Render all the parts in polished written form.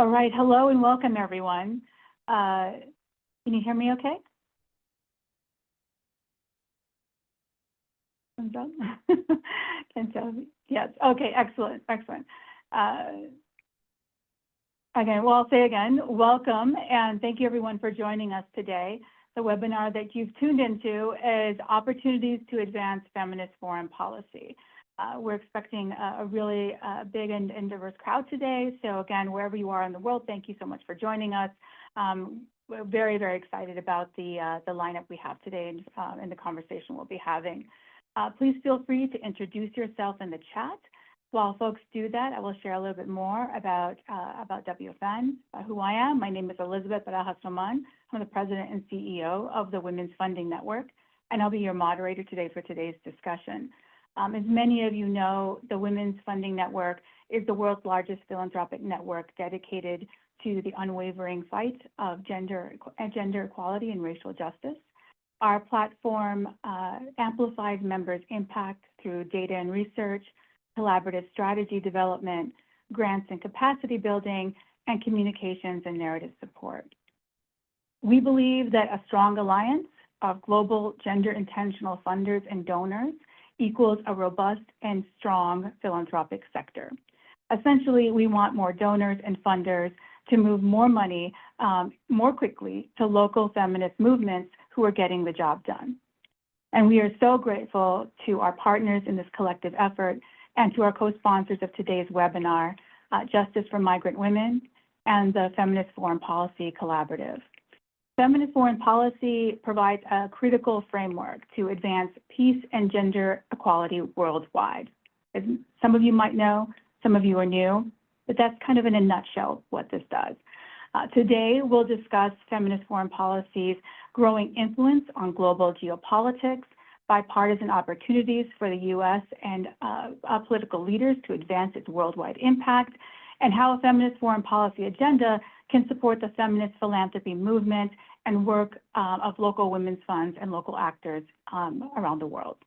All right, hello and welcome everyone. Can you hear me okay? Thumbs up? Can tell me. Yes, okay, excellent, excellent. Again, well, I'll say again, welcome and thank you everyone for joining us today. The webinar that you've tuned into is Opportunities to Advance Feminist Foreign Policy. We're expecting a really big and diverse crowd today. So again, wherever you are in the world, thank you so much for joining us. We're very, very excited about the lineup we have today and the conversation we'll be having. Please feel free to introduce yourself in the chat. While folks do that, I will share a little bit more about WFN, who I am. My name is Elizabeth Barajas-Roman. I'm the president and CEO of the Women's Funding Network, and I'll be your moderator today for today's discussion. As many of you know, the Women's Funding Network is the world's largest philanthropic network dedicated to the unwavering fight of gender equality and racial justice. Our platform amplifies members' impact through data and research, collaborative strategy development, grants and capacity building, and communications and narrative support. We believe that a strong alliance of global gender-intentional funders and donors equals a robust and strong philanthropic sector. Essentially, we want more donors and funders to move more money more quickly to local feminist movements who are getting the job done. And we are so grateful to our partners in this collective effort and to our co-sponsors of today's webinar, Justice for Migrant Women and the Feminist Foreign Policy Collaborative. Feminist Foreign Policy provides a critical framework to advance peace and gender equality worldwide. As some of you might know, some of you are new, but that's kind of in a nutshell what this does. Today, we'll discuss Feminist Foreign Policy's growing influence on global geopolitics, bipartisan opportunities for the U.S. and political leaders to advance its worldwide impact, and how a feminist foreign policy agenda can support the feminist philanthropy movement and work of local women's funds and local actors around the world.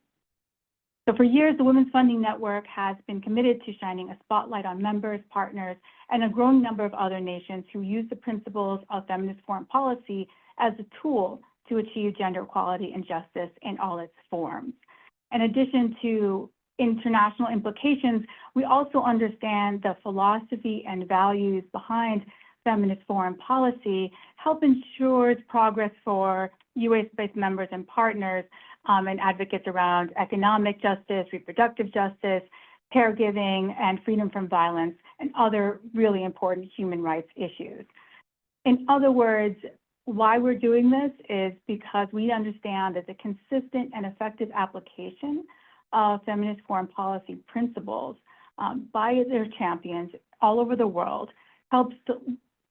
So for years, the Women's Funding Network has been committed to shining a spotlight on members, partners, and a growing number of other nations who use the principles of feminist foreign policy as a tool to achieve gender equality and justice in all its forms. In addition to international implications, we also understand the philosophy and values behind feminist foreign policy help ensure progress for U.S.-based members and partners and advocates around economic justice, reproductive justice, caregiving, and freedom from violence, and other really important human rights issues. In other words, why we're doing this is because we understand that the consistent and effective application of feminist foreign policy principles by their champions all over the world helps to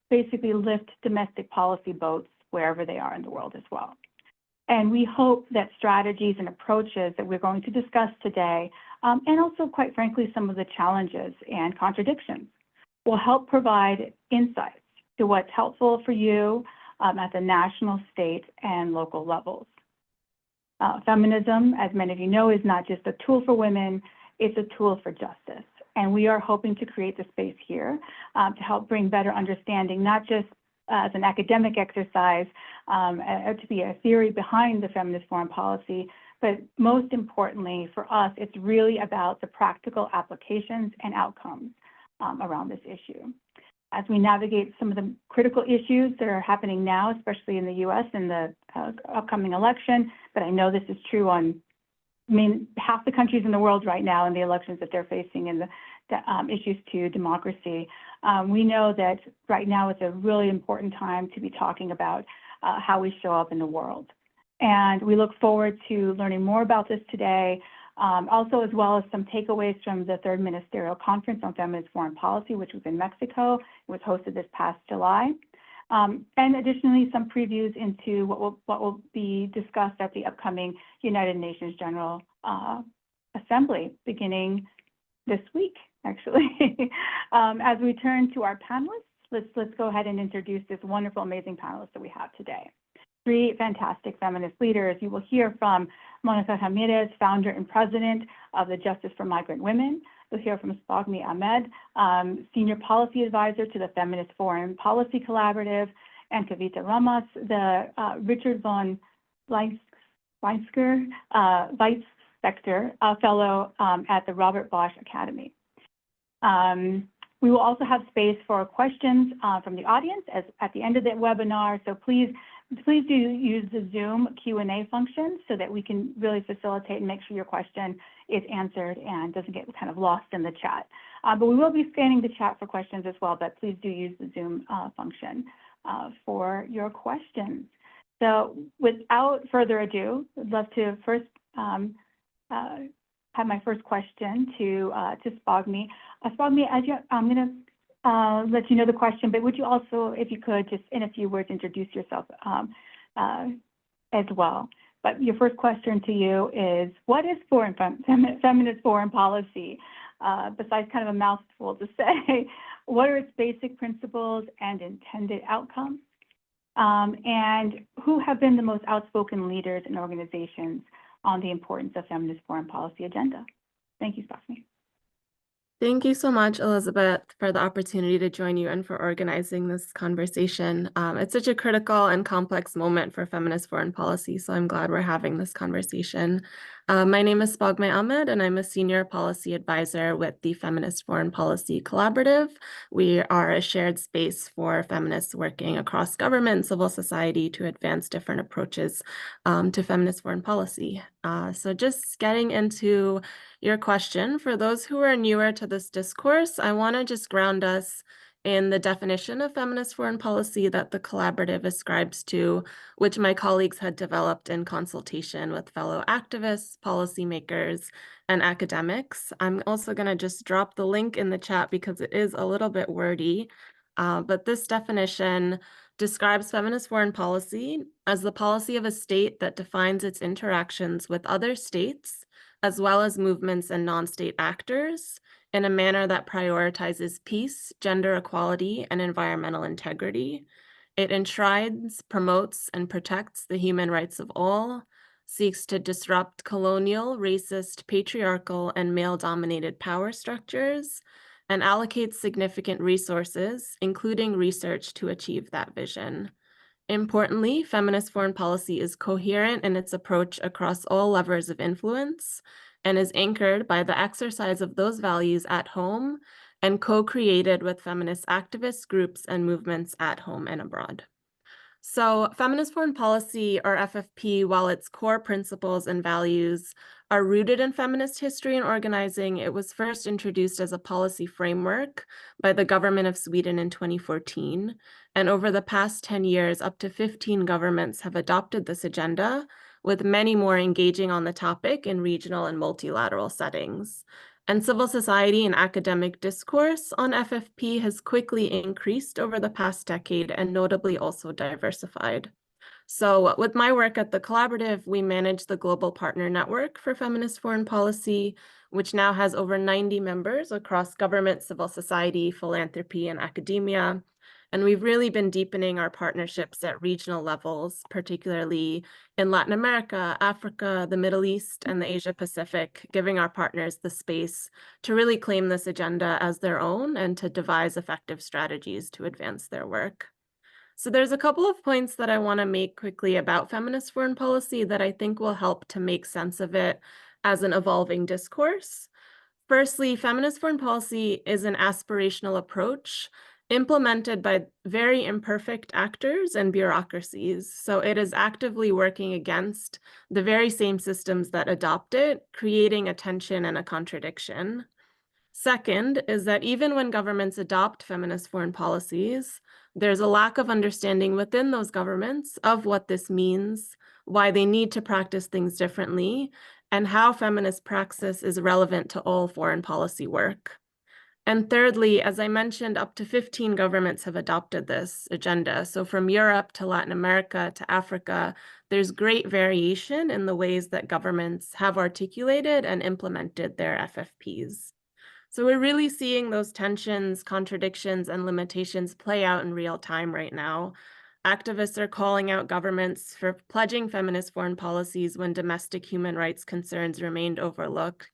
basically lift domestic policy boats wherever they are in the world as well. And we hope that strategies and approaches that we're going to discuss today, and also quite frankly, some of the challenges and contradictions, will help provide insights to what's helpful for you at the national, state, and local levels. Feminism, as many of you know, is not just a tool for women, it's a tool for justice. And we are hoping to create the space here to help bring better understanding, not just as an academic exercise, to be a theory behind the feminist foreign policy, but most importantly for us, it's really about the practical applications and outcomes around this issue. As we navigate some of the critical issues that are happening now, especially in the U.S. in the upcoming election, but I know this is true on half the countries in the world right now in the elections that they're facing and the issues to democracy. We know that right now it's a really important time to be talking about how we show up in the world. And we look forward to learning more about this today, also as well as some takeaways from the third ministerial conference on feminist foreign policy, which was in Mexico. It was hosted this past July. And additionally, some previews into what will be discussed at the upcoming United Nations General Assembly beginning this week, actually. As we turn to our panelists, let's go ahead and introduce this wonderful, amazing panelists that we have today. Three fantastic feminist leaders. You will hear from Mónica Ramirez, founder and president of the Justice for Migrant Women, You'll hear from Spogmay Ahmed, Senior Policy Advisor to the Feminist Foreign Policy Collaborative, and Kavita Ramdas, the Richard von Weizsäcker Fellow at the Robert Bosch Academy. We will also have space for questions from the audience at the end of the webinar, so please do use the Zoom Q&A function so that we can really facilitate and make sure your question is answered and doesn't get kind of lost in the chat. But we will be scanning the chat for questions as well, but please do use the Zoom function for your questions. So without further ado, I'd love to first have my first question to Spogmay. Spogmay, I'm going to let you know the question, but would you also, if you could, just in a few words, introduce yourself as well. But your first question to you is, what is feminist foreign policy? Besides kind of a mouthful to say, what are its basic principles and intended outcomes? And who have been the most outspoken leaders and organizations on the importance of feminist foreign policy agenda? Thank you, Spogmay. Thank you so much, Elizabeth, for the opportunity to join you and for organizing this conversation. It's such a critical and complex moment for feminist foreign policy, so I'm glad we're having this conversation. My name is Spogmay Ahmed, and I'm a Senior Policy Advisor with the Feminist Foreign Policy Collaborative. We are a shared space for feminists working across government and civil society to advance different approaches to feminist foreign policy. So just getting into your question, for those who are newer to this discourse, I want to just ground us in the definition of feminist foreign policy that the collaborative ascribes to, which my colleagues had developed in consultation with fellow activists, policymakers, and academics. I'm also going to just drop the link in the chat because it is a little bit wordy, but this definition describes feminist foreign policy as the policy of a state that defines its interactions with other states, as well as movements and non-state actors, in a manner that prioritizes peace, gender equality, and environmental integrity. It enshrines, promotes, and protects the human rights of all, seeks to disrupt colonial, racist, patriarchal, and male-dominated power structures, and allocates significant resources, including research, to achieve that vision. Importantly, feminist foreign policy is coherent in its approach across all levers of influence and is anchored by the exercise of those values at home and co-created with feminist activist groups and movements at home and abroad. So feminist foreign policy, or FFP, while its core principles and values are rooted in feminist history and organizing, it was first introduced as a policy framework by the government of Sweden in 2014. And over the past 10 years, up to 15 governments have adopted this agenda, with many more engaging on the topic in regional and multilateral settings. And civil society and academic discourse on FFP has quickly increased over the past decade and notably also diversified. So with my work at the collaborative, we manage the Global Partner Network for Feminist Foreign Policy, which now has over 90 members across government, civil society, philanthropy, and academia. And we've really been deepening our partnerships at regional levels, particularly in Latin America, Africa, the Middle East, and the Asia Pacific, giving our partners the space to really claim this agenda as their own and to devise effective strategies to advance their work. So there's a couple of points that I want to make quickly about feminist foreign policy that I think will help to make sense of it as an evolving discourse. Firstly, feminist foreign policy is an aspirational approach implemented by very imperfect actors and bureaucracies. So it is actively working against the very same systems that adopt it, creating a tension and a contradiction. Second is that even when governments adopt feminist foreign policies, there's a lack of understanding within those governments of what this means, why they need to practice things differently, and how feminist praxis is relevant to all foreign policy work. And thirdly, as I mentioned, up to 15 governments have adopted this agenda. So from Europe to Latin America to Africa, there's great variation in the ways that governments have articulated and implemented their FFPs. So we're really seeing those tensions, contradictions, and limitations play out in real time right now. Activists are calling out governments for pledging feminist foreign policies when domestic human rights concerns remained overlooked.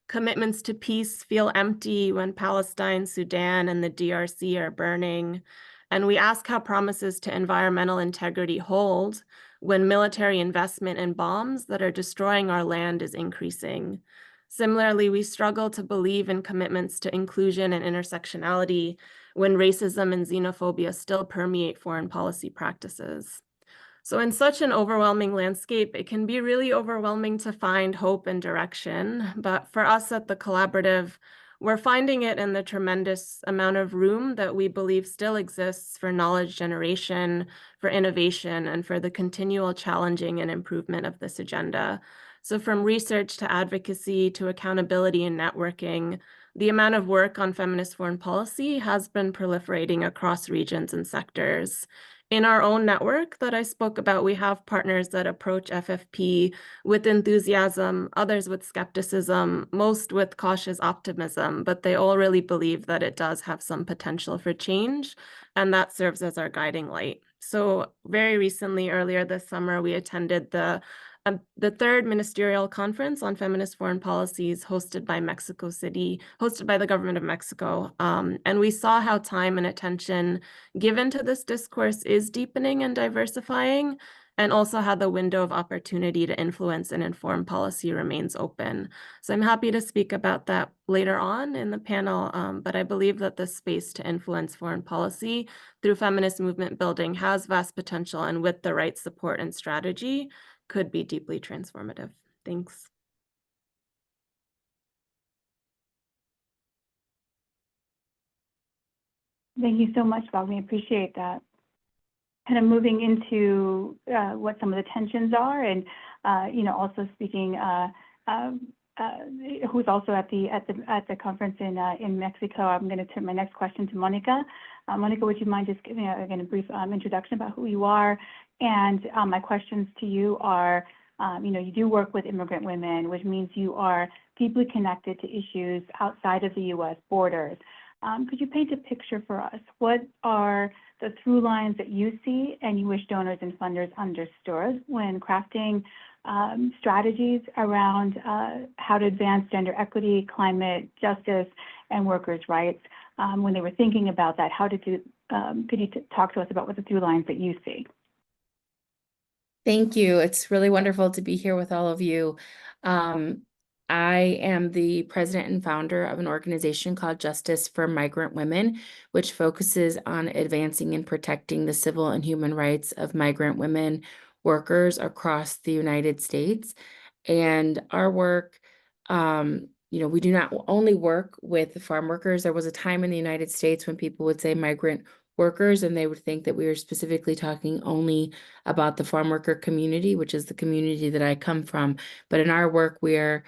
Commitments to peace feel empty when Palestine, Sudan, and the DRC are burning. And we ask how promises to environmental integrity hold when military investment in bombs that are destroying our land is increasing. Similarly, we struggle to believe in commitments to inclusion and intersectionality when racism and xenophobia still permeate foreign policy practices. So in such an overwhelming landscape, it can be really overwhelming to find hope and direction. But for us at the collaborative, we're finding it in the tremendous amount of room that we believe still exists for knowledge generation, for innovation, and for the continual challenging and improvement of this agenda. So from research to advocacy to accountability and networking, the amount of work on feminist foreign policy has been proliferating across regions and sectors. In our own network that I spoke about, we have partners that approach FFP with enthusiasm, others with skepticism, most with cautious optimism, but they all really believe that it does have some potential for change, and that serves as our guiding light. So very recently, earlier this summer, we attended the third ministerial conference on feminist foreign policies hosted by the government of Mexico. And we saw how time and attention given to this discourse is deepening and diversifying, and also how the window of opportunity to influence and inform policy remains open. So I'm happy to speak about that later on in the panel, but I believe that the space to influence foreign policy through feminist movement building has vast potential, and with the right support and strategy, could be deeply transformative. Thanks. Thank you so much, Spogmay. Appreciate that. Kind of moving into what some of the tensions are, and also speaking, who's also at the conference in Mexico. I'm going to turn my next question to Mónica. Mónica, would you mind just giving again a brief introduction about who you are? And my questions to you are, you do work with immigrant women, which means you are deeply connected to issues outside of the U.S. borders. Could you paint a picture for us? What are the through lines that you see and you wish donors and funders understood when crafting strategies around how to advance gender equity, climate justice, and workers' rights? When they were thinking about that, could you talk to us about what the through lines that you see? Thank you. It's really wonderful to be here with all of you. I am the president and founder of an organization called Justice for Migrant Women, which focuses on advancing and protecting the civil and human rights of migrant women workers across the United States. And our work, we do not only work with farm workers. There was a time in the United States when people would say migrant workers, and they would think that we were specifically talking only about the farm worker community, which is the community that I come from. But in our work, we are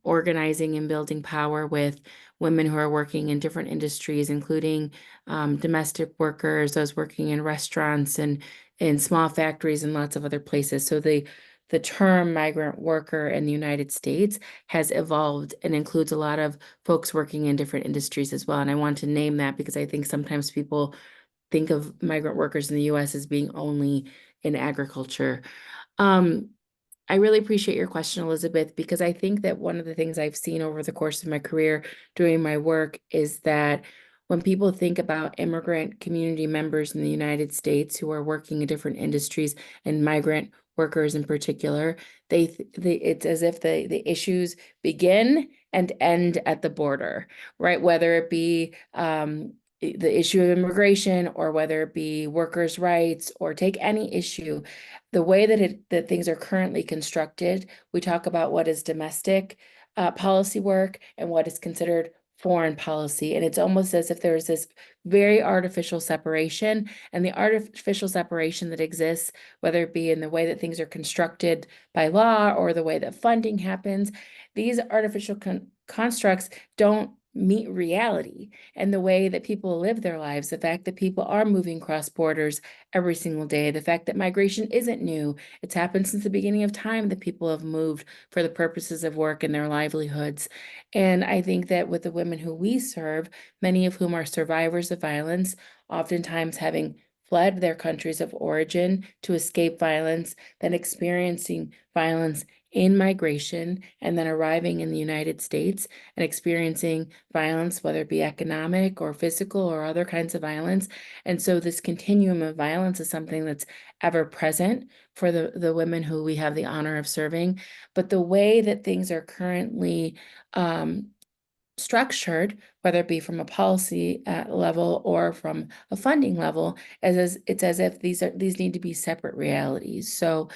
organizing and building power with women who are working in different industries, including domestic workers, those working in restaurants and in small factories and lots of other places. So the term migrant worker in the United States has evolved and includes a lot of folks working in different industries as well. And I want to name that because I think sometimes people think of migrant workers in the US as being only in agriculture. I really appreciate your question, Elizabeth, because I think that one of the things I've seen over the course of my career doing my work is that when people think about immigrant community members in the United States who are working in different industries and migrant workers in particular, it's as if the issues begin and end at the border, right? Whether it be the issue of immigration or whether it be workers' rights or take any issue, the way that things are currently constructed, we talk about what is domestic policy work and what is considered foreign policy. And it's almost as if there's this very artificial separation, and the artificial separation that exists, whether it be in the way that things are constructed by law or the way that funding happens, these artificial constructs don't meet reality and the way that people live their lives, the fact that people are moving cross borders every single day, the fact that migration isn't new. It's happened since the beginning of time that people have moved for the purposes of work and their livelihoods. And I think that with the women who we serve, many of whom are survivors of violence, oftentimes having fled their countries of origin to escape violence, then experiencing violence in migration, and then arriving in the United States and experiencing violence, whether it be economic or physical or other kinds of violence. And so this continuum of violence is something that's ever present for the women who we have the honor of serving. But the way that things are currently structured, whether it be from a policy level or from a funding level, it's as if these need to be separate realities. So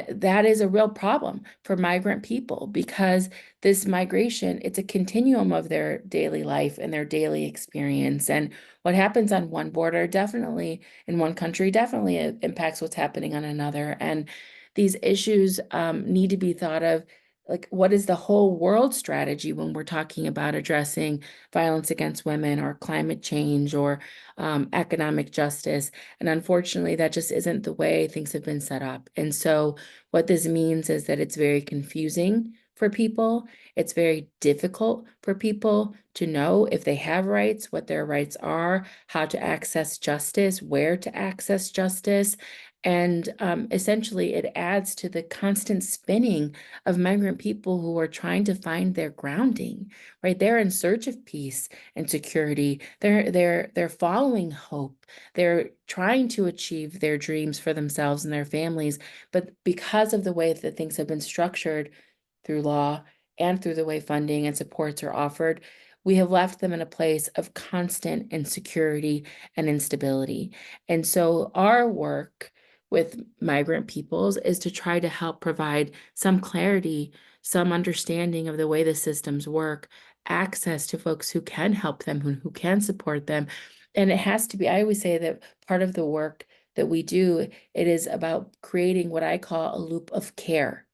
that is a real problem for migrant people, because this migration, it's a continuum of their daily life and their daily experience. And what happens on one border definitely in one country definitely impacts what's happening on another. And these issues need to be thought of, like, what is the whole world strategy when we're talking about addressing violence against women or climate change or economic justice? And unfortunately, that just isn't the way things have been set up. And so what this means is that it's very confusing for people. It's very difficult for people to know if they have rights, what their rights are, how to access justice, where to access justice. And essentially, it adds to the constant spinning of migrant people who are trying to find their grounding, right? They're in search of peace and security. They're following hope. They're trying to achieve their dreams for themselves and their families. But because of the way that things have been structured through law and through the way funding and supports are offered, we have left them in a place of constant insecurity and instability. And so our work with migrant peoples is to try to help provide some clarity, some understanding of the way the systems work, access to folks who can help them, who can support them. And it has to be, I always say that part of the work that we do, it is about creating what I call a loop of care.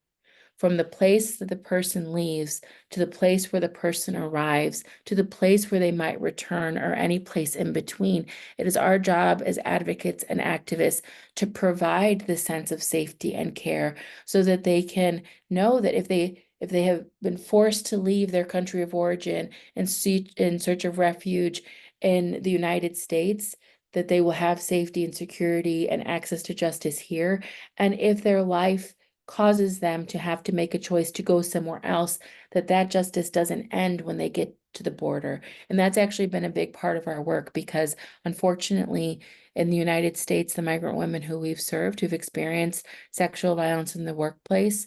From the place that the person leaves to the place where the person arrives to the place where they might return, or any place in between. It is our job as advocates and activists to provide the sense of safety and care so that they can know that if they have been forced to leave their country of origin and in search of refuge in the United States, that they will have safety and security and access to justice here. And if their life causes them to have to make a choice to go somewhere else, that justice doesn't end when they get to the border. And that's actually been a big part of our work, because unfortunately in the United States, the migrant women who we've served who've experienced sexual violence in the workplace,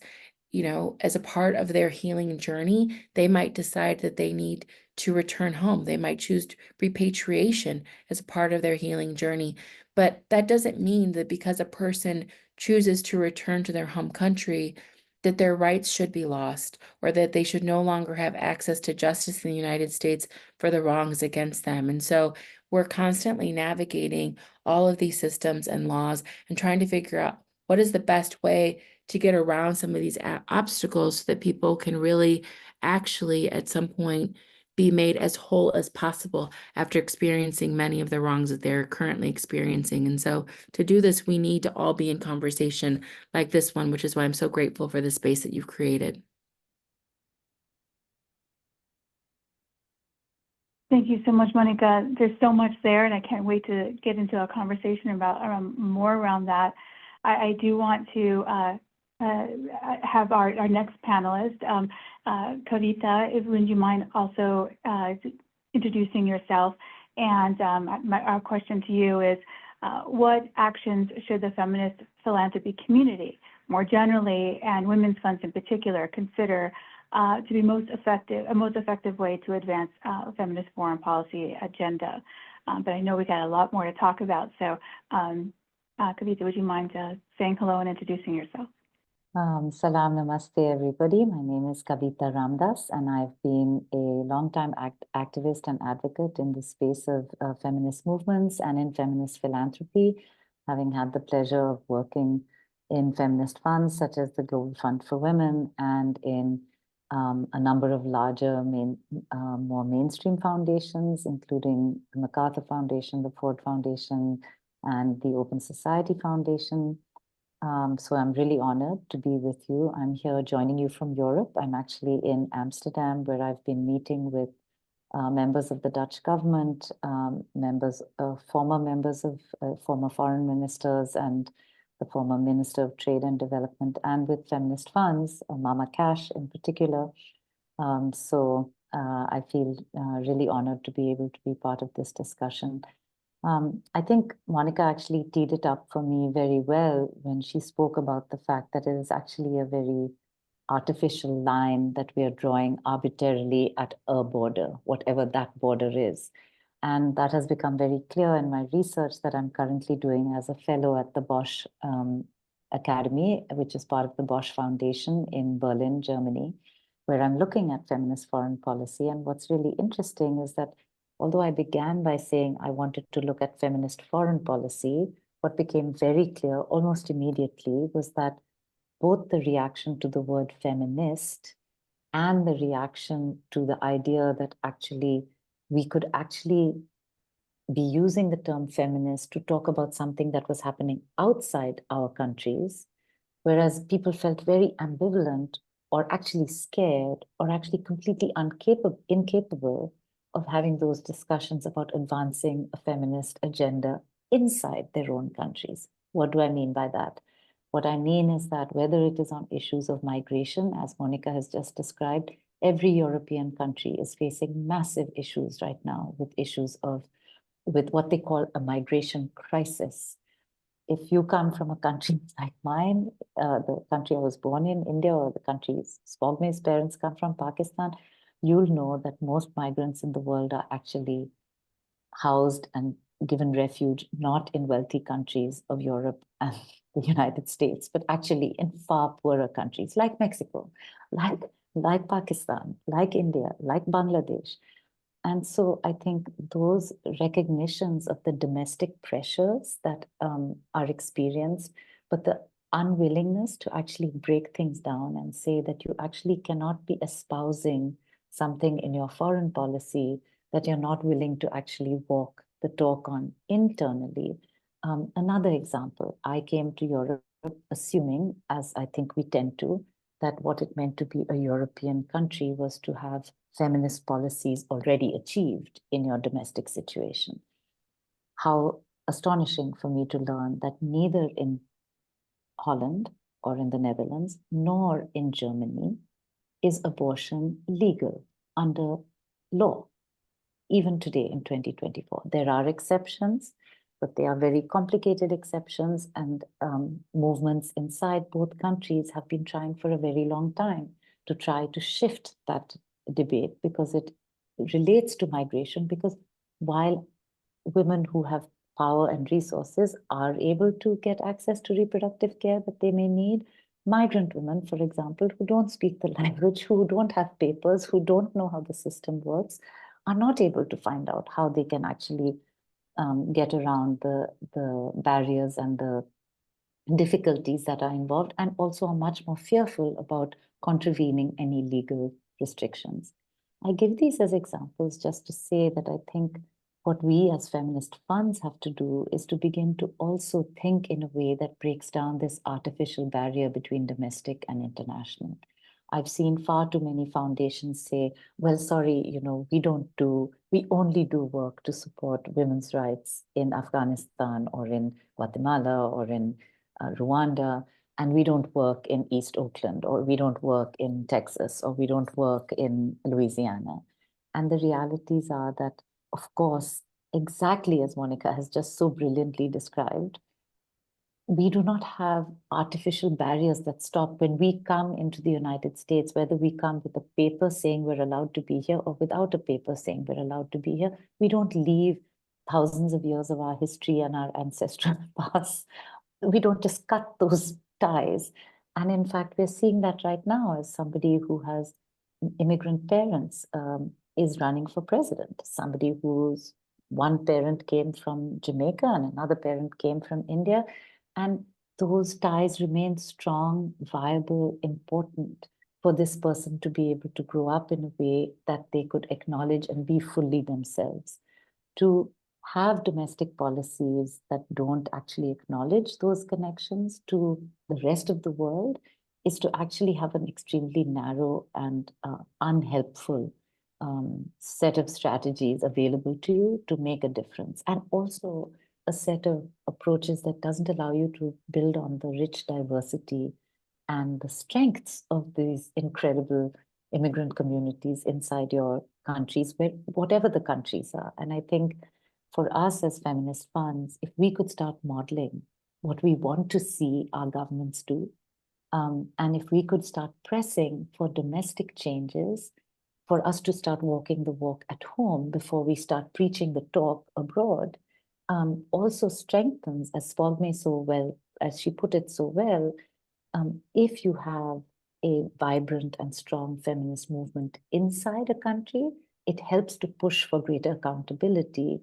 as a part of their healing journey, they might decide that they need to return home. They might choose repatriation as a part of their healing journey. But that doesn't mean that because a person chooses to return to their home country, that their rights should be lost, or that they should no longer have access to justice in the United States for the wrongs against them. And so we're constantly navigating all of these systems and laws and trying to figure out what is the best way to get around some of these obstacles so that people can really actually at some point be made as whole as possible after experiencing many of the wrongs that they're currently experiencing. And so to do this, we need to all be in conversation like this one, which is why I'm so grateful for the space that you've created. Thank you so much, Mónica. There's so much there, and I can't wait to get into a conversation about more around that. I do want to have our next panelist, Kavita. Would you mind also introducing yourself? And our question to you is, what actions should the feminist philanthropy community more generally, and women's funds in particular, consider to be a most effective way to advance feminist foreign policy agenda? But I know we got a lot more to talk about. So Kavita, would you mind saying hello and introducing yourself? Salam, namaste, everybody. My name is Kavita Ramdas, and I've been a longtime activist and advocate in the space of feminist movements and in feminist philanthropy, having had the pleasure of working in feminist funds such as the Global Fund for Women and in a number of larger, more mainstream foundations, including the MacArthur Foundation, the Ford Foundation, and the Open Society Foundation. So I'm really honored to be with you. I'm here joining you from Europe. I'm actually in Amsterdam, where I've been meeting with members of the Dutch government, former foreign ministers and the former Minister of Trade and Development, and with feminist funds, Mama Cash in particular. I feel really honored to be able to be part of this discussion. I think Mónica actually teed it up for me very well when she spoke about the fact that it is actually a very artificial line that we are drawing arbitrarily at a border, whatever that border is. And that has become very clear in my research that I'm currently doing as a fellow at the Bosch Academy, which is part of the Bosch Foundation in Berlin, Germany, where I'm looking at feminist foreign policy. And what's really interesting is that although I began by saying I wanted to look at feminist foreign policy, what became very clear almost immediately was that both the reaction to the word feminist and the reaction to the idea that actually we could actually be using the term feminist to talk about something that was happening outside our countries, whereas people felt very ambivalent or actually scared or actually completely incapable of having those discussions about advancing a feminist agenda inside their own countries. What do I mean by that? What I mean is that whether it is on issues of migration, as Mónica has just described, every European country is facing massive issues right now with what they call a migration crisis. If you come from a country like mine, the country I was born in, India, or the country Spogmay's parents come from, Pakistan, you'll know that most migrants in the world are actually housed and given refuge not in wealthy countries of Europe and the United States, but actually in far poorer countries like Mexico, like Pakistan, like India, like Bangladesh. And so I think those recognitions of the domestic pressures that are experienced, but the unwillingness to actually break things down and say that you actually cannot be espousing something in your foreign policy that you're not willing to actually walk the talk on internally. Another example, I came to Europe assuming, as I think we tend to, that what it meant to be a European country was to have feminist policies already achieved in your domestic situation. How astonishing for me to learn that neither in Holland or in the Netherlands, nor in Germany, is abortion legal under law, even today in 2024. There are exceptions, but they are very complicated exceptions, and movements inside both countries have been trying for a very long time to try to shift that debate, because it relates to migration, because while women who have power and resources are able to get access to reproductive care that they may need, migrant women, for example, who don't speak the language, who don't have papers, who don't know how the system works, are not able to find out how they can actually get around the barriers and the difficulties that are involved, and also are much more fearful about contravening any legal restrictions. I give these as examples just to say that I think what we as feminist funds have to do is to begin to also think in a way that breaks down this artificial barrier between domestic and international. I've seen far too many foundations say, well, sorry, we only do work to support women's rights in Afghanistan or in Guatemala or in Rwanda, and we don't work in East Oakland, or we don't work in Texas, or we don't work in Louisiana. And the realities are that, of course, exactly as Mónica has just so brilliantly described, we do not have artificial barriers that stop when we come into the United States, whether we come with a paper saying we're allowed to be here or without a paper saying we're allowed to be here. We don't leave thousands of years of our history and our ancestral past. We don't just cut those ties. And in fact, we're seeing that right now as somebody who has immigrant parents is running for president, somebody whose one parent came from Jamaica and another parent came from India. And those ties remain strong, viable, important for this person to be able to grow up in a way that they could acknowledge and be fully themselves. To have domestic policies that don't actually acknowledge those connections to the rest of the world is to actually have an extremely narrow and unhelpful set of strategies available to you to make a difference, and also a set of approaches that doesn't allow you to build on the rich diversity and the strengths of these incredible immigrant communities inside your countries, whatever the countries are. And I think for us as feminist funds, if we could start modeling what we want to see our governments do, and if we could start pressing for domestic changes, for us to start walking the walk at home before we start preaching the talk abroad, also strengthens, as Spogmay so well, as she put it so well, if you have a vibrant and strong feminist movement inside a country, it helps to push for greater accountability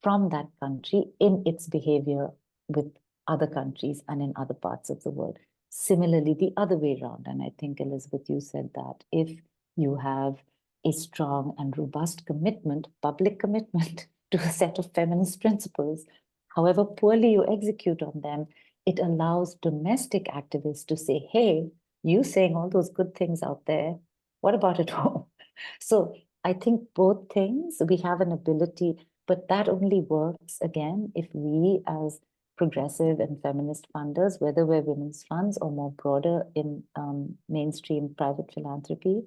from that country in its behavior with other countries and in other parts of the world. Similarly, the other way around, and I think, Elizabeth, you said that if you have a strong and robust commitment, public commitment to a set of feminist principles, however poorly you execute on them, it allows domestic activists to say, hey, you saying all those good things out there, what about at home? So I think both things, we have an ability, but that only works, again, if we as progressive and feminist funders, whether we're women's funds or more broader in mainstream private philanthropy,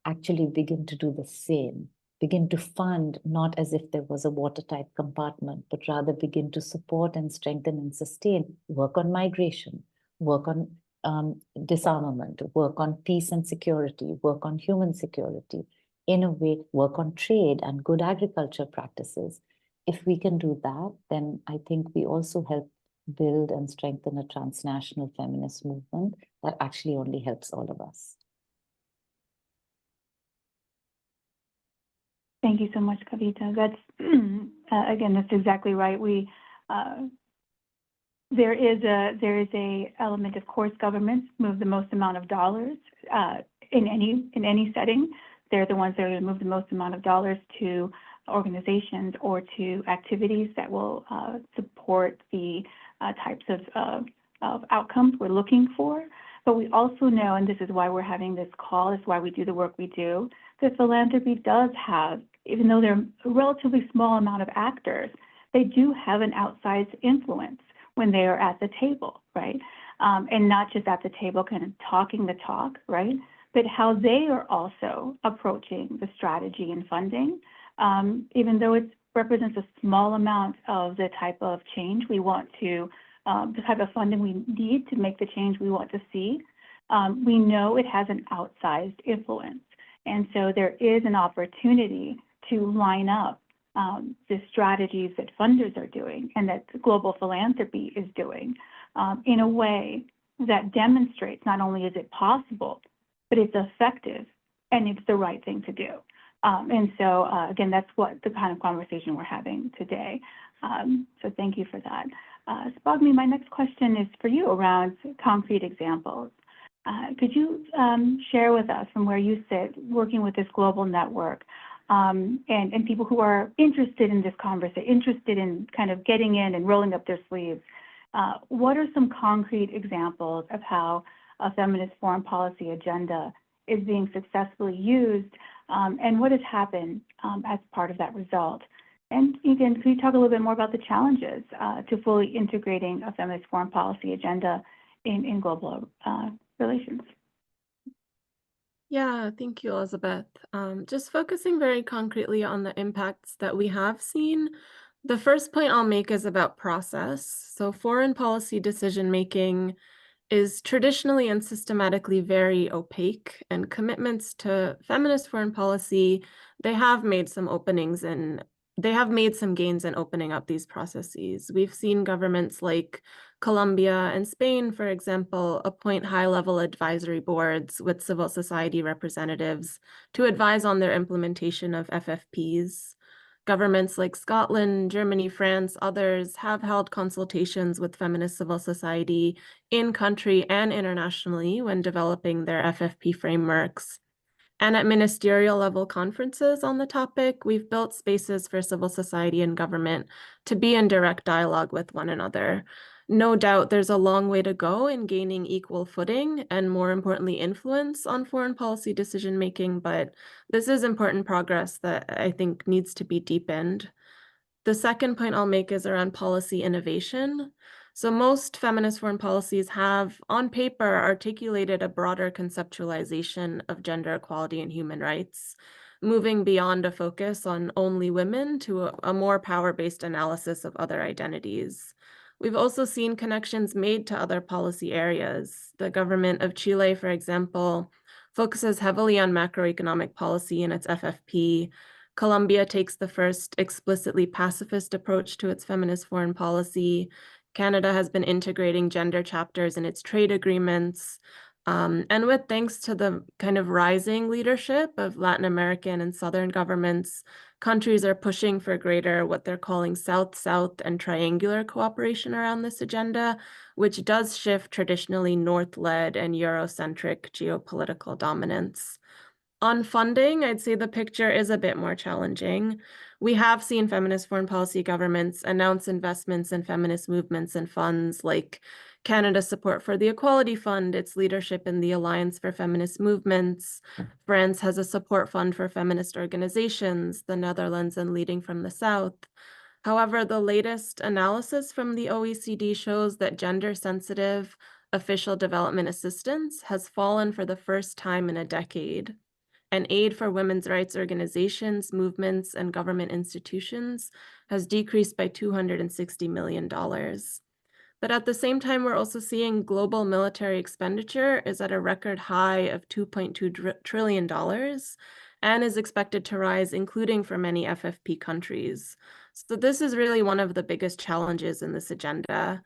actually begin to do the same, begin to fund not as if there was a watertight compartment, but rather begin to support and strengthen and sustain, work on migration, work on disarmament, work on peace and security, work on human security, in a way, work on trade and good agriculture practices. If we can do that, then I think we also help build and strengthen a transnational feminist movement that actually only helps all of us. Thank you so much, Kavita. That's, again, that's exactly right. There is a element, of course, governments move the most amount of dollars in any setting. They're the ones that are going to move the most amount of dollars to organizations or to activities that will support the types of outcomes we're looking for. But we also know, and this is why we're having this call, this is why we do the work we do, that philanthropy does have, even though they're a relatively small amount of actors, they do have an outsized influence when they are at the table, right? And not just at the table kind of talking the talk, right? But how they are also approaching the strategy and funding, even though it represents a small amount of the type of change we want to, the type of funding we need to make the change we want to see, we know it has an outsized influence. And so there is an opportunity to line up the strategies that funders are doing and that global philanthropy is doing in a way that demonstrates not only is it possible, but it's effective and it's the right thing to do. And so, again, that's what the kind of conversation we're having today. So thank you for that. Spogmay, my next question is for you around concrete examples. Could you share with us from where you sit, working with this global network, and people who are interested in this conversation, interested in kind of getting in and rolling up their sleeves, what are some concrete examples of how a feminist foreign policy agenda is being successfully used, and what has happened as part of that result? And again, could you talk a little bit more about the challenges to fully integrating a feminist foreign policy agenda in global relations? Yeah, thank you, Elizabeth. Just focusing very concretely on the impacts that we have seen, the first point I'll make is about process. So foreign policy decision-making is traditionally and systematically very opaque, and commitments to feminist foreign policy, they have made some gains in opening up these processes. We've seen governments like Colombia and Spain, for example, appoint high-level advisory boards with civil society representatives to advise on their implementation of FFPs. Governments like Scotland, Germany, France, others have held consultations with feminist civil society in country and internationally when developing their FFP frameworks. And at ministerial level conferences on the topic, we've built spaces for civil society and government to be in direct dialogue with one another. No doubt there's a long way to go in gaining equal footing and, more importantly, influence on foreign policy decision-making, but this is important progress that I think needs to be deepened. The second point I'll make is around policy innovation. So most feminist foreign policies have, on paper, articulated a broader conceptualization of gender equality and human rights, moving beyond a focus on only women to a more power-based analysis of other identities. We've also seen connections made to other policy areas. The government of Chile, for example, focuses heavily on macroeconomic policy in its FFP. Colombia takes the first explicitly pacifist approach to its feminist foreign policy. Canada has been integrating gender chapters in its trade agreements. And with thanks to the kind of rising leadership of Latin American and Southern governments, countries are pushing for greater what they're calling South-South and triangular cooperation around this agenda, which does shift traditionally North-led and Eurocentric geopolitical dominance. On funding, I'd say the picture is a bit more challenging. We have seen feminist foreign policy governments announce investments in feminist movements and funds like Canada's support for the Equality Fund, its leadership in the Alliance for Feminist Movements. France has a support fund for feminist organizations, the Netherlands and Leading from the South. However, the latest analysis from the OECD shows that gender-sensitive official development assistance has fallen for the first time in a decade, and aid for women's rights organizations, movements, and government institutions has decreased by $260 million. But at the same time, we're also seeing global military expenditure is at a record high of $2.2 trillion and is expected to rise, including for many FFP countries. So this is really one of the biggest challenges in this agenda.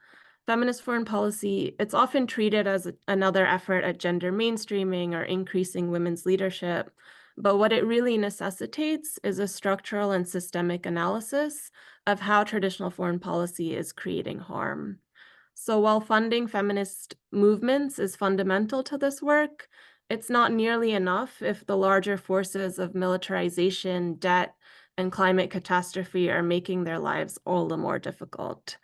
Feminist foreign policy, it's often treated as another effort at gender mainstreaming or increasing women's leadership. But what it really necessitates is a structural and systemic analysis of how traditional foreign policy is creating harm. So while funding feminist movements is fundamental to this work, it's not nearly enough if the larger forces of militarization, debt, and climate catastrophe are making their lives all the more difficult.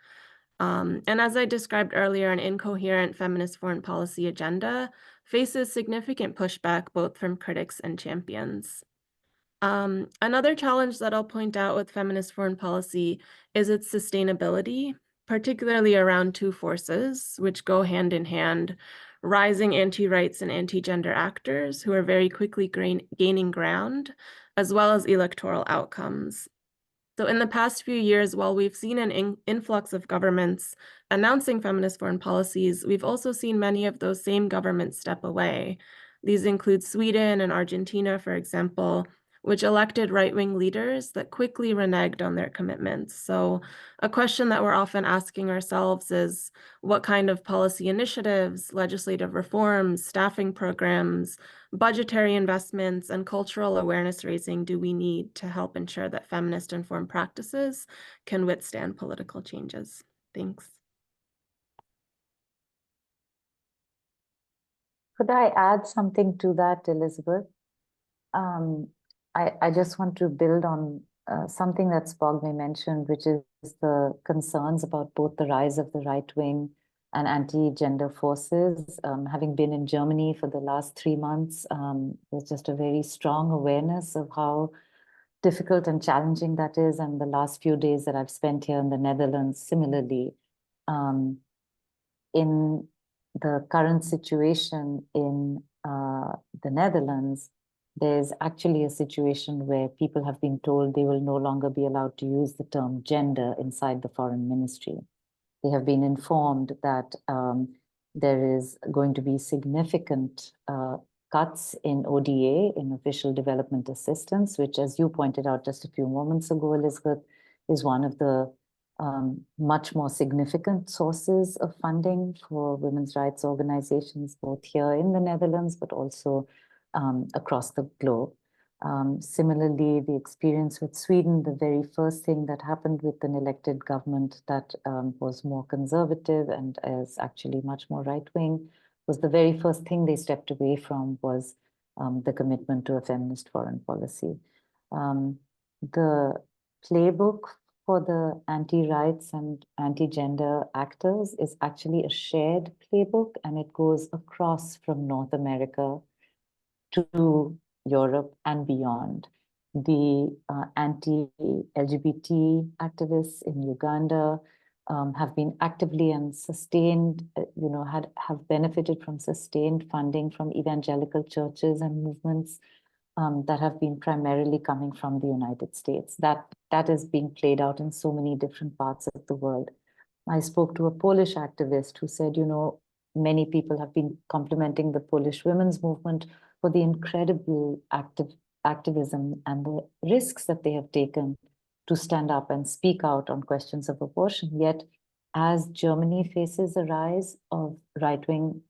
And as I described earlier, an incoherent feminist foreign policy agenda faces significant pushback both from critics and champions. Another challenge that I'll point out with feminist foreign policy is its sustainability, particularly around two forces, which go hand in hand: rising anti-rights and anti-gender actors who are very quickly gaining ground, as well as electoral outcomes. So in the past few years, while we've seen an influx of governments announcing feminist foreign policies, we've also seen many of those same governments step away. These include Sweden and Argentina, for example, which elected right-wing leaders that quickly reneged on their commitments. So a question that we're often asking ourselves is, what kind of policy initiatives, legislative reforms, staffing programs, budgetary investments, and cultural awareness raising do we need to help ensure that feminist informed practices can withstand political changes? Thanks. Could I add something to that, Elizabeth? I just want to build on something that Spogmay mentioned, which is the concerns about both the rise of the right wing and anti-gender forces. Having been in Germany for the last 3 months, there's just a very strong awareness of how difficult and challenging that is. And the last few days that I've spent here in the Netherlands, similarly, in the current situation in the Netherlands, there's actually a situation where people have been told they will no longer be allowed to use the term gender inside the foreign ministry. They have been informed that there is going to be significant cuts in ODA, in official development assistance, which, as you pointed out just a few moments ago, Elizabeth, is one of the much more significant sources of funding for women's rights organizations, both here in the Netherlands, but also across the globe. Similarly, the experience with Sweden, the very first thing that happened with an elected government that was more conservative and is actually much more right-wing, was the very first thing they stepped away from was the commitment to a feminist foreign policy. The playbook for the anti-rights and anti-gender actors is actually a shared playbook, and it goes across from North America to Europe and beyond. The anti-LGBT activists in Uganda have been actively and sustained, have benefited from sustained funding from evangelical churches and movements that have been primarily coming from the United States. That is being played out in so many different parts of the world. I spoke to a Polish activist who said, many people have been complimenting the Polish women's movement for the incredible activism and the risks that they have taken to stand up and speak out on questions of abortion. Yet, as Germany faces a rise of right-wing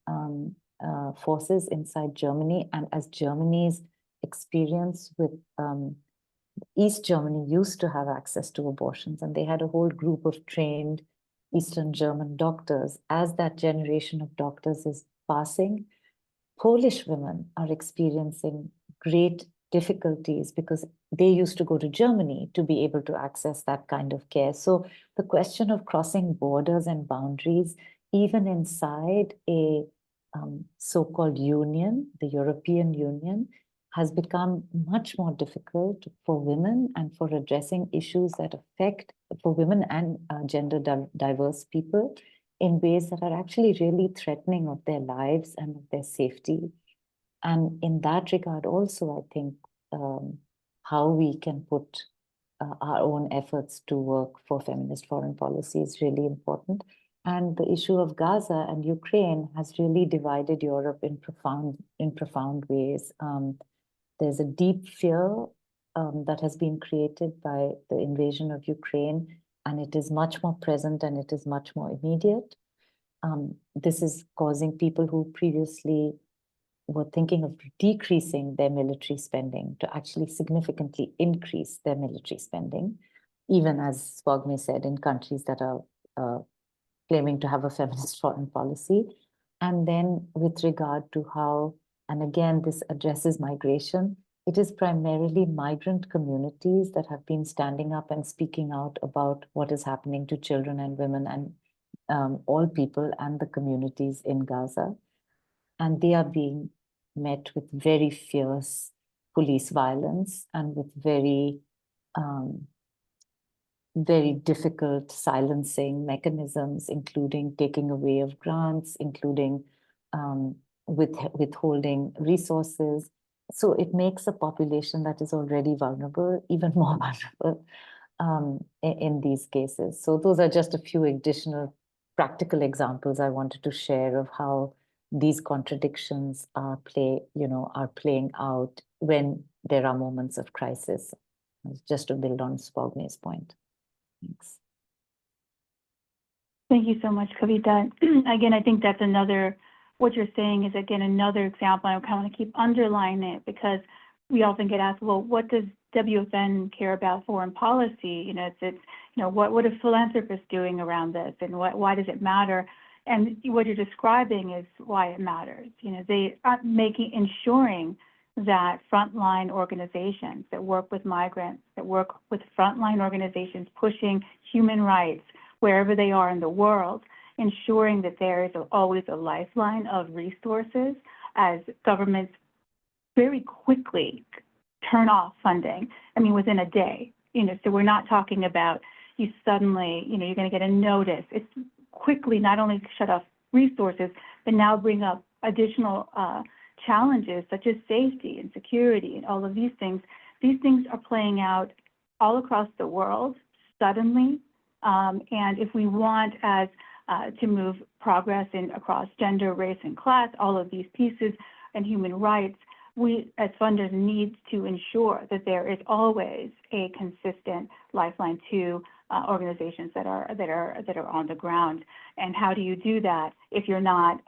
forces inside Germany, and as Germany's experience with East Germany used to have access to abortions, and they had a whole group of trained Eastern German doctors. As that generation of doctors is passing, Polish women are experiencing great difficulties because they used to go to Germany to be able to access that kind of care. So the question of crossing borders and boundaries, even inside a so-called union, the European Union, has become much more difficult for women and for addressing issues that affect for women and gender diverse people in ways that are actually really threatening of their lives and of their safety. And in that regard also, I think how we can put our own efforts to work for feminist foreign policy is really important. And the issue of Gaza and Ukraine has really divided Europe in profound ways. There's a deep fear that has been created by the invasion of Ukraine, and it is much more present and it is much more immediate. This is causing people who previously were thinking of decreasing their military spending to actually significantly increase their military spending, even as Spogmay said, in countries that are claiming to have a feminist foreign policy. And then with regard to how, and again, this addresses migration, it is primarily migrant communities that have been standing up and speaking out about what is happening to children and women and all people and the communities in Gaza. And they are being met with very fierce police violence and with very difficult silencing mechanisms, including taking away of grants, including withholding resources. So it makes a population that is already vulnerable even more vulnerable in these cases. So those are just a few additional practical examples I wanted to share of how these contradictions are playing out when there are moments of crisis. Just to build on Spogmay's point. Thanks. Thank you so much, Kavita. Again, I think that's what you're saying is, again, another example. I kind of want to keep underlining it because we often get asked, well, what does WFN care about foreign policy? What are philanthropists doing around this, and why does it matter? And what you're describing is why it matters. They are ensuring that frontline organizations that work with migrants, that work with frontline organizations pushing human rights wherever they are in the world, ensuring that there is always a lifeline of resources as governments very quickly turn off funding. I mean, within a day. So we're not talking about you suddenly, you're going to get a notice. It's quickly not only shut off resources, but now bring up additional challenges such as safety and security and all of these things. These things are playing out all across the world suddenly. And if we want to move progress across gender, race, and class, all of these pieces and human rights, we as funders need to ensure that there is always a consistent lifeline to organizations that are on the ground. And how do you do that if you're not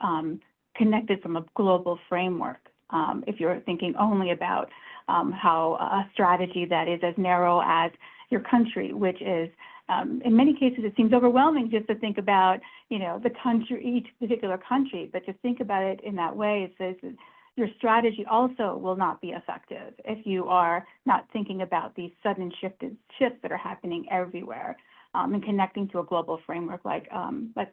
connected from a global framework? If you're thinking only about how a strategy that is as narrow as your country, which is in many cases it seems overwhelming just to think about the country, each particular country, but to think about it in that way, it says your strategy also will not be effective if you are not thinking about these sudden shifts that are happening everywhere, and connecting to a global framework like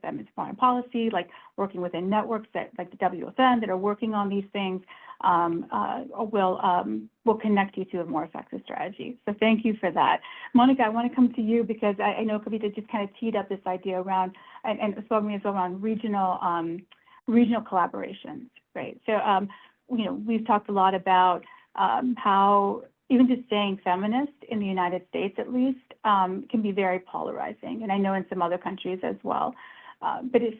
Feminist Foreign Policy, like working within networks that, like the WFN, that are working on these things, will connect you to a more effective strategy. So thank you for that. Mónica, I want to come to you because I know Kavita just kind of teed up this idea around, and Spogmay as well, around regional collaborations, right? So, we've talked a lot about how even just saying feminist in the United States, at least, can be very polarizing, and I know in some other countries as well. But it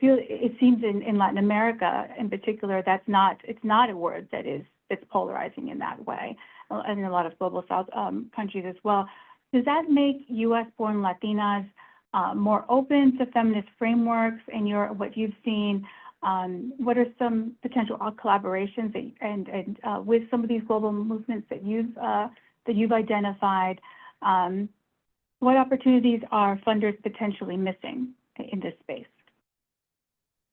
seems in Latin America, in particular, it's not a word that's polarizing in that way, and in a lot of global South countries as well. Does that make U.S.-born Latinas more open to feminist frameworks? And what you've seen, what are some potential collaborations and with some of these global movements that you've identified? What opportunities are funders potentially missing in this space?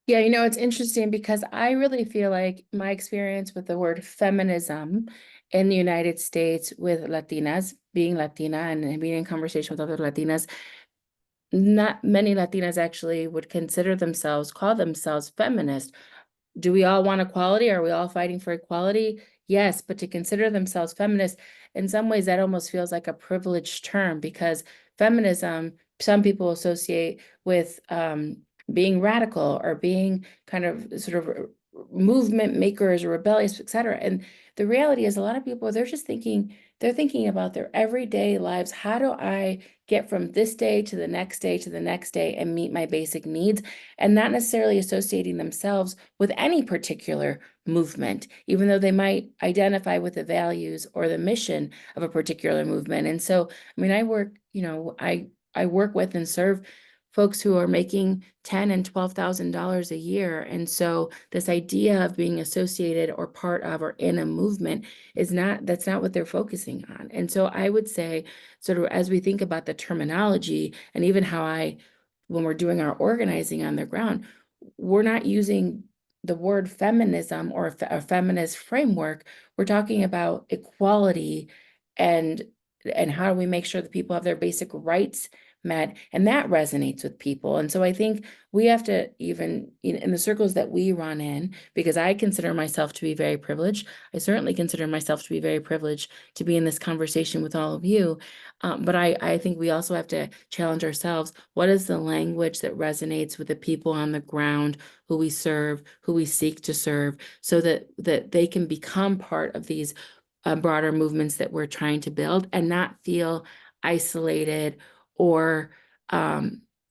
Yeah, it's interesting because I really feel like my experience with the word feminism in the United States with Latinas, being Latina and being in conversation with other Latinas, not many Latinas actually would call themselves feminist. Do we all want equality? Are we all fighting for equality? Yes, but to consider themselves feminist, in some ways that almost feels like a privileged term, because feminism, some people associate with being radical or being kind of sort of movement makers or rebellious, et cetera. And the reality is a lot of people, they're thinking about their everyday lives. How do I get from this day to the next day to the next day and meet my basic needs, and not necessarily associating themselves with any particular movement, even though they might identify with the values or the mission of a particular movement. And so, I work, I work with and serve folks who are making $10,000 and $12,000 a year. And so this idea of being associated or part of or in a movement that's not what they're focusing on. And so I would say, sort of as we think about the terminology, and even when we're doing our organizing on the ground, we're not using the word feminism or a feminist framework. We're talking about equality and how do we make sure that people have their basic rights met, and that resonates with people. And so I think we have to, even in the circles that we run in, because I consider myself to be very privileged. I certainly consider myself to be very privileged to be in this conversation with all of you. But I think we also have to challenge ourselves. What is the language that resonates with the people on the ground who we serve, who we seek to serve, so that they can become part of these broader movements that we're trying to build and not feel isolated or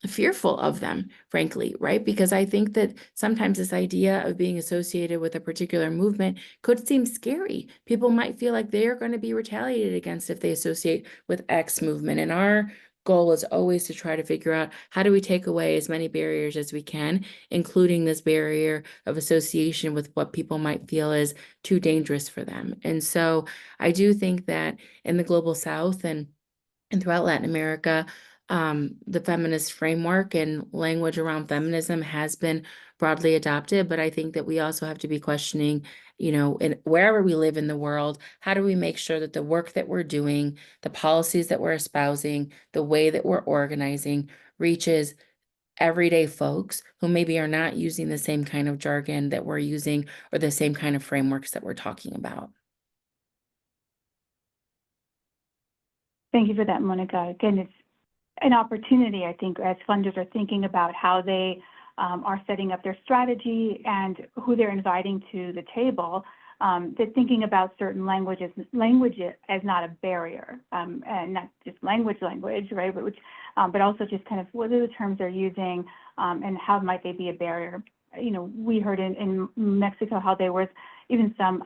fearful of them, frankly, right? Because I think that sometimes this idea of being associated with a particular movement could seem scary. People might feel like they are going to be retaliated against if they associate with X movement. And our goal is always to try to figure out, how do we take away as many barriers as we can, including this barrier of association with what people might feel is too dangerous for them. And so I do think that in the Global South and throughout Latin America, the feminist framework and language around feminism has been broadly adopted. But I think that we also have to be questioning, in wherever we live in the world, how do we make sure that the work that we're doing, the policies that we're espousing, the way that we're organizing reaches everyday folks who maybe are not using the same kind of jargon that we're using or the same kind of frameworks that we're talking about. Thank you for that, Mónica. Again, it's an opportunity, I think, as funders are thinking about how they are setting up their strategy and who they're inviting to the table, they're thinking about certain language as not a barrier, and not just language, right? But also just kind of what are the terms they're using, and how might they be a barrier? We heard in Mexico how there was even some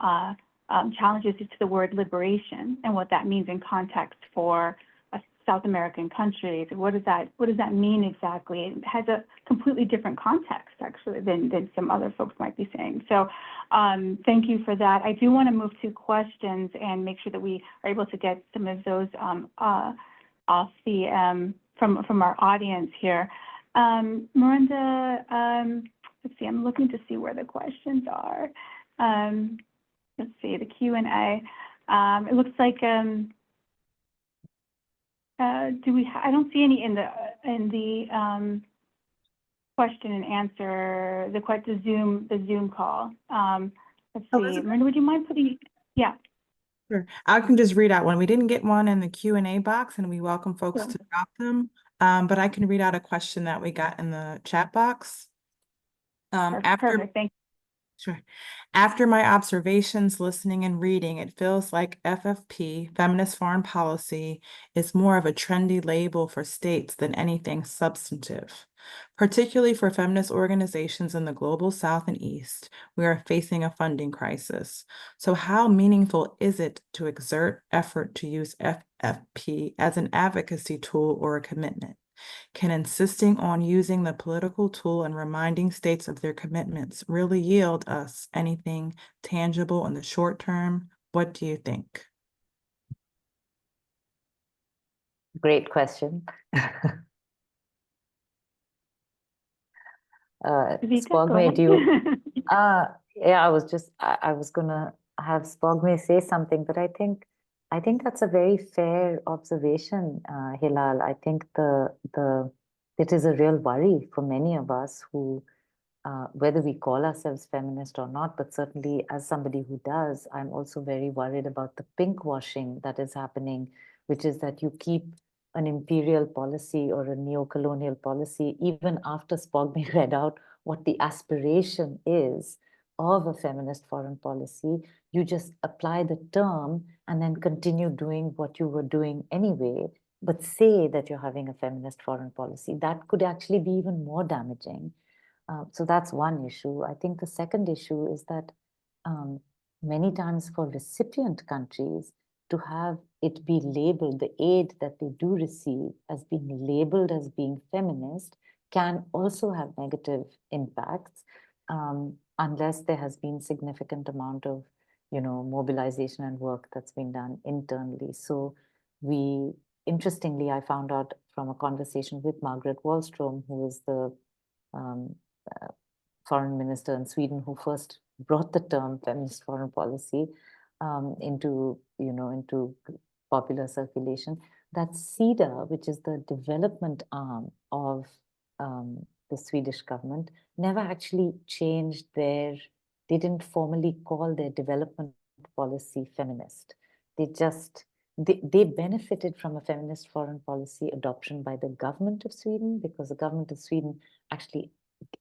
challenges to the word liberation and what that means in context for a South American country. What does that mean exactly? It has a completely different context, actually, than some other folks might be saying. So thank you for that. I do want to move to questions and make sure that we are able to get some of those off the from our audience here. Miranda, let's see, I'm looking to see where the questions are. let's see, the Q&A. It looks like, I don't see any in the question and answer, the Zoom call. Let's see, Elizabeth? Miranda, would you mind putting, yeah. Sure. I can just read out one. We didn't get one in the Q&A box, and we welcome folks Sure. to drop them. But I can read out a question that we got in the chat box. Perfect, thank you. Sure. After my observations, listening and reading, it feels like FFP, Feminist Foreign Policy, is more of a trendy label for states than anything substantive. Particularly for feminist organizations in the global South and East, we are facing a funding crisis. So how meaningful is it to exert effort to use FFP as an advocacy tool or a commitment? Can insisting on using the political tool and reminding states of their commitments really yield us anything tangible in the short term? What do you think? Great question. Spogmay, do you? Yeah, I was gonna have Spogmay say something, but I think that's a very fair observation, Hilal. I think it is a real worry for many of us who, whether we call ourselves feminist or not, but certainly as somebody who does, I'm also very worried about the pink washing that is happening, which is that you keep an imperial policy or a neo-colonial policy, even after Spogmay read out what the aspiration is of a feminist foreign policy, you just apply the term and then continue doing what you were doing anyway, but say that you're having a feminist foreign policy. That could actually be even more damaging. So that's one issue. I think the second issue is that many times for recipient countries, to have it be labeled, the aid that they do receive as being labeled as being feminist can also have negative impacts unless there has been significant amount of, mobilization and work that's been done internally. So interestingly, I found out from a conversation with Margaret Wallström, who is the foreign minister in Sweden who first brought the term feminist foreign policy into popular circulation, that SIDA, which is the development arm of the Swedish government, never actually changed they didn't formally call their development policy feminist. They benefited from a feminist foreign policy adoption by the government of Sweden, because the government of Sweden actually,